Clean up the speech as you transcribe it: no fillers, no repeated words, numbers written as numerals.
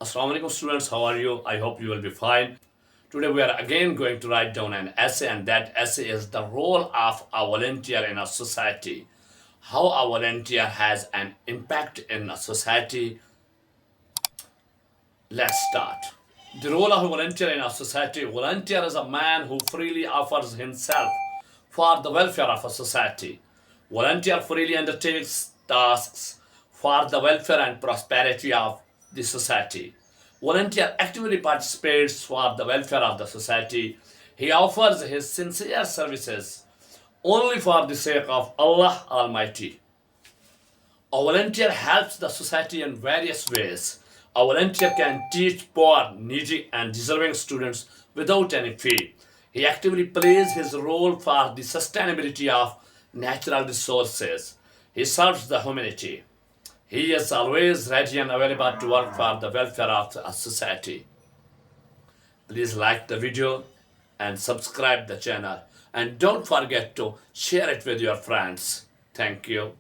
Assalamu alaikum students, how are you? I hope you will be fine. Today we are again going to write down an essay, and that essay is the role of a volunteer in a society. How a volunteer has an impact in a society. Let's start. The role of a volunteer in a society. Volunteer is a man who freely offers himself for the welfare of a society. Volunteer freely undertakes tasks for the welfare and prosperity of the society. Volunteer actively participates for the welfare of the society. He offers his sincere services only for the sake of Allah Almighty. A volunteer helps the society in various ways. A volunteer can teach poor, needy, and deserving students without any fee. He actively plays his role for the sustainability of natural resources. He serves the humanity. He is always ready and available to work for the welfare of a society. Please like the video and subscribe the channel. And don't forget to share it with your friends. Thank you.